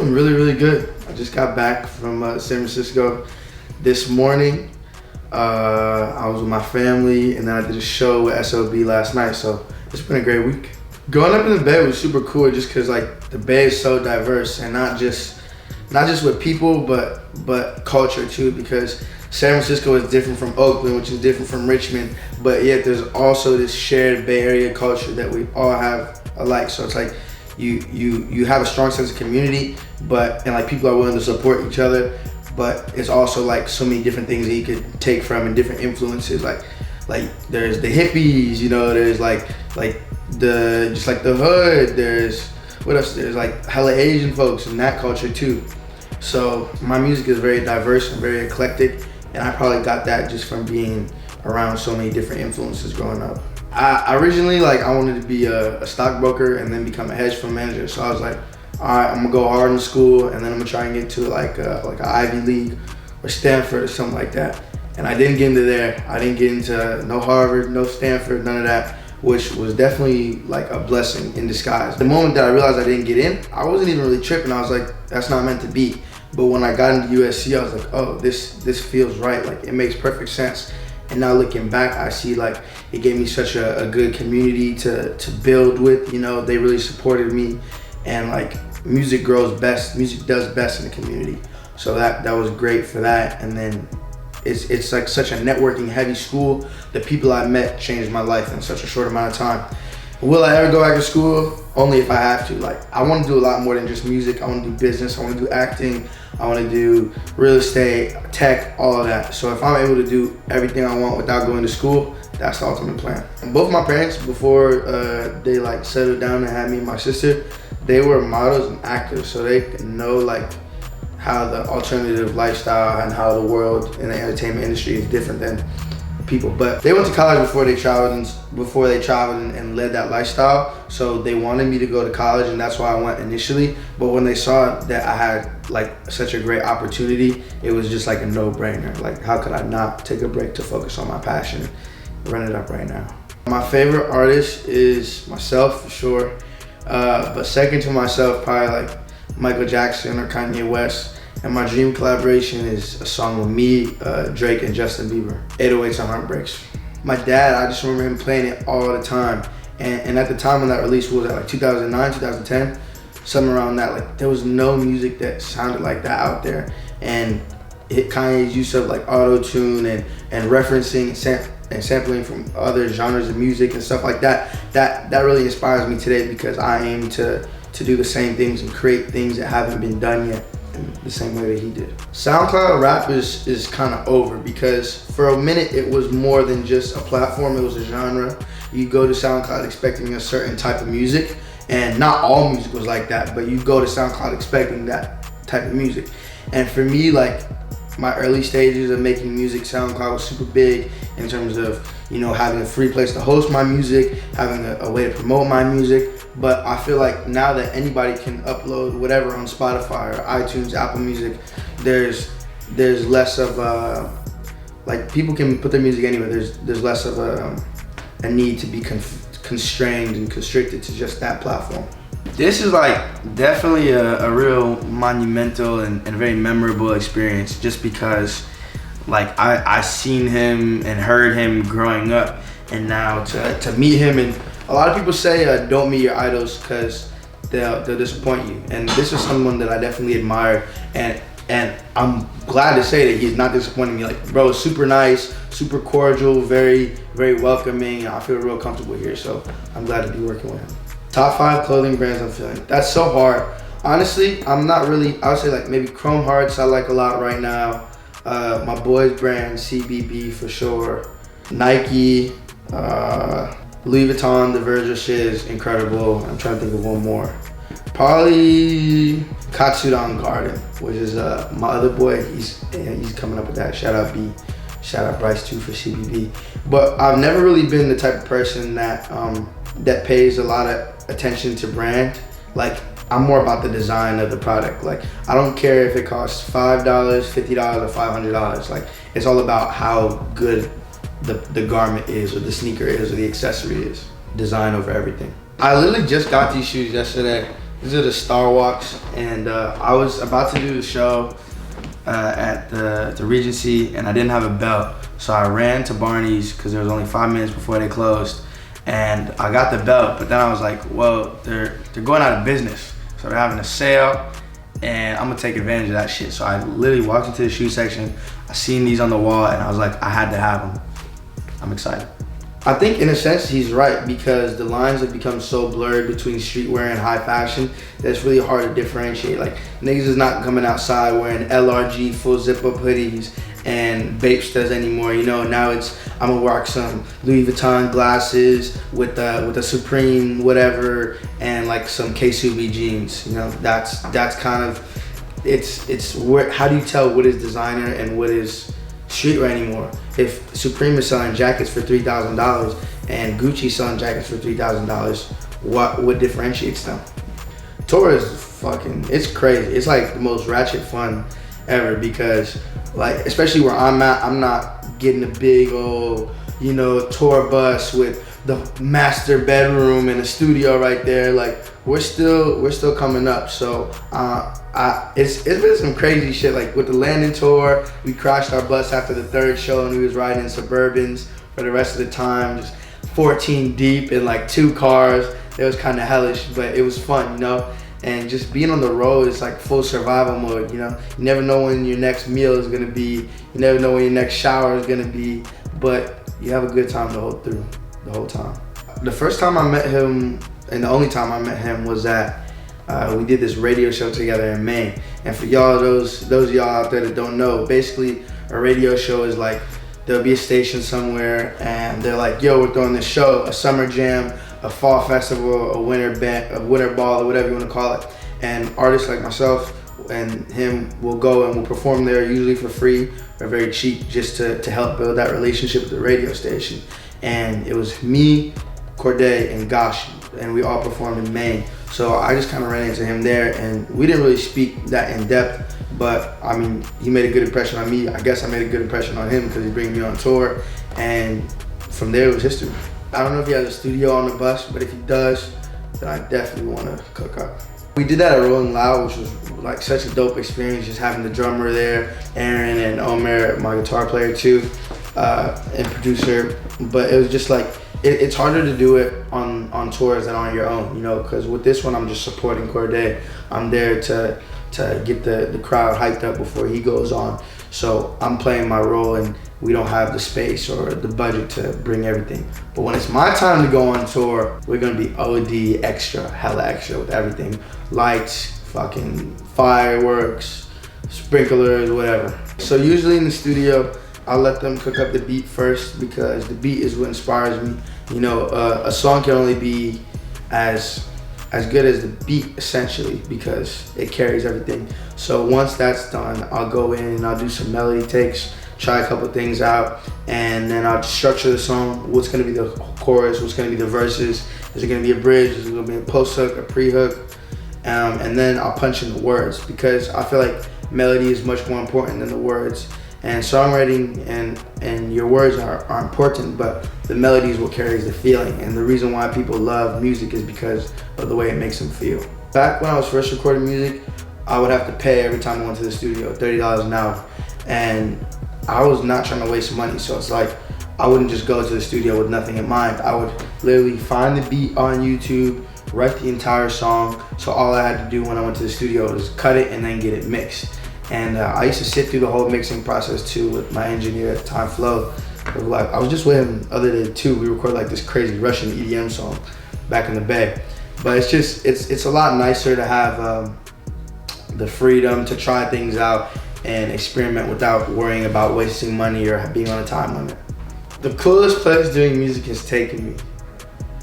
doing really, really good. I just got back from San Francisco this morning. I was with my family, and then I did a show with SOB last night, so it's been a great week. Growing up in the Bay was super cool just because like the Bay is so diverse, and not just with people, but culture too, because San Francisco is different from Oakland, which is different from Richmond, but yet there's also this shared Bay Area culture that we all have alike. So it's like you have a strong sense of community, and like people are willing to support each other, but it's also like so many different things that you could take from and different influences. Like there's the hippies, you know, there's like the hood, there's what else? There's like hella Asian folks in that culture too. So my music is very diverse and very eclectic, and I probably got that just from being around so many different influences growing up. I originally I wanted to be a stockbroker and then become a hedge fund manager. So I was like, all right, I'm gonna go hard in school, and then I'm gonna try and get to like an Ivy League or Stanford or something like that. And I didn't get into there. I didn't get into no Harvard, no Stanford, none of that, which was definitely like a blessing in disguise. The moment that I realized I didn't get in, I wasn't even really tripping. I was like, that's not meant to be. But when I got into USC, I was like, oh, this feels right. Like, it makes perfect sense. And now looking back, I see like it gave me such a good community to build with. You know, they really supported me, and like music grows best, music does best in the community. So that was great for that. And then it's like such a networking heavy school. The people I met changed my life in such a short amount of time. Will I ever go back to school? Only if I have to. Like, I want to do a lot more than just music. I want to do business, I want to do acting, I want to do real estate, tech, all of that. So if I'm able to do everything I want without going to school, that's the ultimate plan. And both my parents, before they like settled down and had me and my sister, they were models and actors, so they know like how the alternative lifestyle and how the world in the entertainment industry is different than people. But they went to college before they traveled and led that lifestyle. So they wanted me to go to college, and that's why I went initially. But when they saw that I had like such a great opportunity, it was just like a no-brainer. Like, how could I not take a break to focus on my passion and run it up right now? My favorite artist is myself, for sure. But second to myself, probably like Michael Jackson or Kanye West. And my dream collaboration is a song with me, Drake, and Justin Bieber, 808s and Heartbreaks. My dad, I just remember him playing it all the time. And at the time when that release was, like 2009, 2010, something around that, like there was no music that sounded like that out there. And Kanye's use of like auto-tune and referencing and sampling from other genres of music and stuff like that, that really inspires me today, because I aim to do the same things and create things that haven't been done yet in the same way that he did. SoundCloud rap is kind of over, because for a minute it was more than just a platform, it was a genre. You go to SoundCloud expecting a certain type of music, and not all music was like that, but you go to SoundCloud expecting that type of music. And for me, like my early stages of making music, SoundCloud was super big in terms of, you know, having a free place to host my music, having a way to promote my music. But I feel like now that anybody can upload whatever on Spotify or iTunes, Apple Music, there's less of like people can put their music anywhere. There's less of a need to be constrained and constricted to just that platform. This is like definitely a real monumental and very memorable experience, just because like I seen him and heard him growing up, and now to meet him. And a lot of people say don't meet your idols because they'll disappoint you, and this is someone that I definitely admire, and I'm glad to say that he's not disappointing me. Like, bro is super nice, super cordial, very, very welcoming. I feel real comfortable here, so I'm glad to be working with him. Top 5 clothing brands I'm feeling. That's so hard. Honestly, I'm not really, I would say like maybe Chrome Hearts I like a lot right now. My boys brand, CBB for sure. Nike, Louis Vuitton, the Virgil shit is incredible. I'm trying to think of one more. Probably Katsudan Garden, which is my other boy. He's coming up with that. Shout out B. Shout out Bryce too for CBB. But I've never really been the type of person that pays a lot of attention to brand. Like, I'm more about the design of the product. Like, I don't care if it costs $5, $50, or $500. Like, it's all about how good the garment is, or the sneaker is, or the accessory is. Design over everything. I literally just got these shoes yesterday. These are the Star Walks, and I was about to do the show at the Regency, and I didn't have a belt, so I ran to Barney's because there was only 5 minutes before they closed, and I got the belt. But then I was like, well, they're going out of business, so they're having a sale, and I'm gonna take advantage of that shit. So I literally walked into the shoe section. I seen these on the wall, and I was like, I had to have them. I'm excited. I think in a sense he's right, because the lines have become so blurred between streetwear and high fashion that it's really hard to differentiate. Like, niggas is not coming outside wearing LRG full zip up hoodies and Bapestas anymore. You know, now it's, I'm gonna rock some Louis Vuitton glasses with a Supreme whatever and like some K-Subi jeans. You know, that's kind of, it's where, how do you tell what is designer and what is streetwear anymore? If Supreme is selling jackets for $3,000 and Gucci's selling jackets for $3,000, what differentiates them? Tour is fucking, it's crazy. It's like the most ratchet fun ever, because like, especially where I'm at, I'm not getting a big old, you know, tour bus with the master bedroom and a studio right there. Like, we're still coming up. So it's been some crazy shit. Like with the Landon tour, we crashed our bus after the 3rd show and we was riding in Suburbans for the rest of the time, just 14 deep in like 2 cars. It was kind of hellish, but it was fun, you know? And just being on the road is like full survival mode, you know? You never know when your next meal is gonna be, you never know when your next shower is gonna be, but you have a good time the whole time. The first time I met him, and the only time I met him, was at, we did this radio show together in Maine. And for y'all, those of y'all out there that don't know, basically a radio show is like, there'll be a station somewhere and they're like, yo, we're throwing this show, a summer jam, a fall festival, a winter ball, or whatever you want to call it. And artists like myself and him will go and we'll perform there, usually for free or very cheap, just to help build that relationship with the radio station. And it was me, Cordae, and Gosh, and we all performed in Maine. So I just kind of ran into him there, and we didn't really speak that in depth, but I mean, he made a good impression on me. I guess I made a good impression on him because he bring me on tour, and from there it was history. I don't know if he has a studio on the bus, but if he does, then I definitely want to cook up. We did that at Rolling Loud, which was like such a dope experience, just having the drummer there, Aaron and Omer, my guitar player too, and producer. But it was just like, it's harder to do it on tours than on your own, you know, because with this one, I'm just supporting Cordae. I'm there to get the crowd hyped up before he goes on. So I'm playing my role, and we don't have the space or the budget to bring everything. But when it's my time to go on tour, we're gonna be OD extra, hella extra with everything. Lights, fucking fireworks, sprinklers, whatever. So usually in the studio, I'll let them cook up the beat first, because the beat is what inspires me. You know, a song can only be as good as the beat, essentially, because it carries everything. So once that's done, I'll go in and I'll do some melody takes, try a couple things out, and then I'll structure the song. What's gonna be the chorus? What's gonna be the verses? Is it gonna be a bridge? Is it gonna be a post hook, a pre-hook? And then I'll punch in the words, because I feel like melody is much more important than the words. And songwriting and your words are important, but the melody is what carries the feeling. And the reason why people love music is because of the way it makes them feel. Back when I was first recording music, I would have to pay every time I went to the studio, $30 an hour. And I was not trying to waste money, so it's like, I wouldn't just go to the studio with nothing in mind. I would literally find the beat on YouTube, write the entire song, so all I had to do when I went to the studio was cut it and then get it mixed. And I used to sit through the whole mixing process too with my engineer at the time, Flo. Like, I was just with him the other day too. We recorded like this crazy Russian EDM song back in the Bay. But it's just, it's a lot nicer to have the freedom to try things out and experiment without worrying about wasting money or being on a time limit. The coolest place doing music has taken me.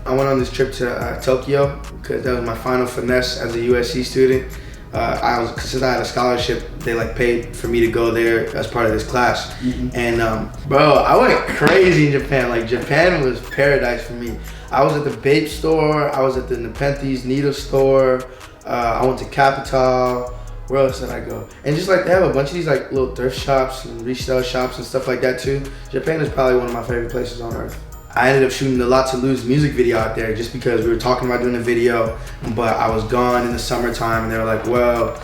I went on this trip to Tokyo because that was my final finesse as a USC student. Since I had a scholarship, they like paid for me to go there as part of this class. Mm-hmm. And bro, I went crazy in Japan. Like, Japan was paradise for me. I was at the Bape store, I was at the Nepenthes Needle store, I went to Capital. Where else did I go? And just like, they have a bunch of these like little thrift shops and resale shops and stuff like that too. Japan is probably one of my favorite places on earth. I ended up shooting the Lot to Lose music video out there just because we were talking about doing a video, but I was gone in the summertime, and they were like, well,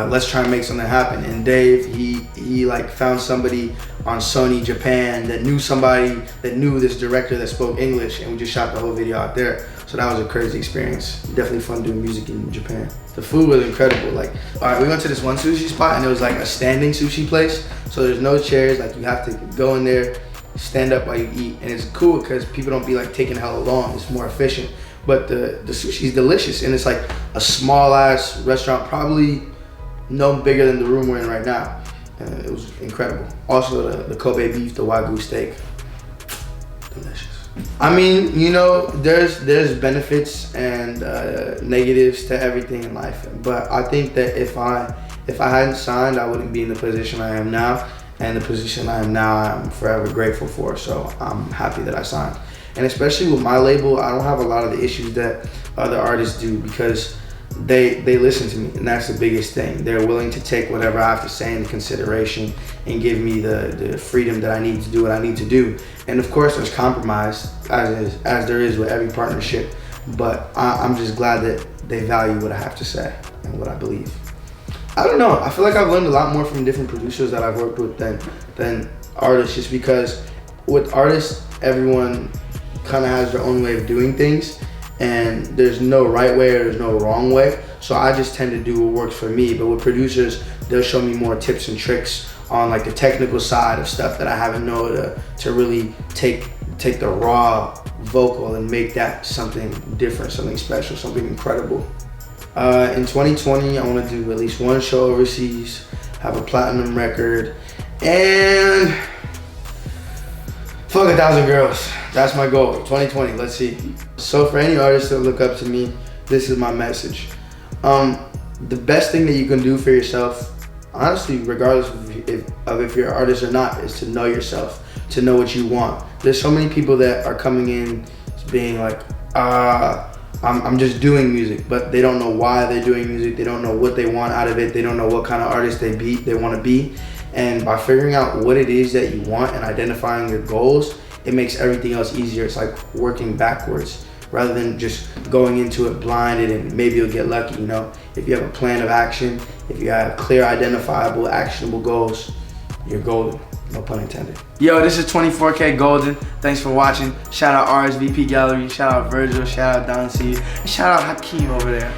let's try and make something happen. And Dave, he like found somebody on Sony Japan that knew somebody that knew this director that spoke English, and we just shot the whole video out there. So that was a crazy experience. Definitely fun doing music in Japan. The food was incredible. Like, all right, we went to this one sushi spot, and it was like a standing sushi place. So there's no chairs, like you have to go in there, stand up while you eat. And it's cool because people don't be like taking hella long, it's more efficient. But the sushi is delicious, and it's like a small ass restaurant, probably no bigger than the room we're in right now. And it was incredible. Also the Kobe beef, the Wagyu steak, delicious. I mean, you know, there's benefits and negatives to everything in life, but I think that if I hadn't signed, I wouldn't be in the position I am now, and the position I am now, I'm forever grateful for. So I'm happy that I signed, and especially with my label, I don't have a lot of the issues that other artists do because they listen to me, and that's the biggest thing. They're willing to take whatever I have to say into consideration and give me the freedom that I need to do what I need to do. And of course there's compromise, as there is with every partnership, but I'm just glad that they value what I have to say and what I believe. I don't know, I feel like I've learned a lot more from different producers that I've worked with than artists, just because with artists, everyone kind of has their own way of doing things, and there's no right way or there's no wrong way. So I just tend to do what works for me. But with producers, they'll show me more tips and tricks on like the technical side of stuff that I haven't known to really take the raw vocal and make that something different, something special, something incredible. In 2020, I want to do at least one show overseas, have a platinum record, and fuck 1,000 girls. That's my goal, 2020, let's see. So for any artists that look up to me, this is my message. The best thing that you can do for yourself, honestly, regardless of if you're an artist or not, is to know yourself, to know what you want. There's so many people that are coming in being like, I'm just doing music, but they don't know why they're doing music. They don't know what they want out of it. They don't know what kind of artist they want to be. And by figuring out what it is that you want and identifying your goals, it makes everything else easier. It's like working backwards rather than just going into it blinded and maybe you'll get lucky, you know? If you have a plan of action, if you have clear, identifiable, actionable goals, you're golden, no pun intended. Yo, this is 24kGoldn. Thanks for watching. Shout out RSVP Gallery, shout out Virgil, shout out Don C, and shout out Hakeem over there.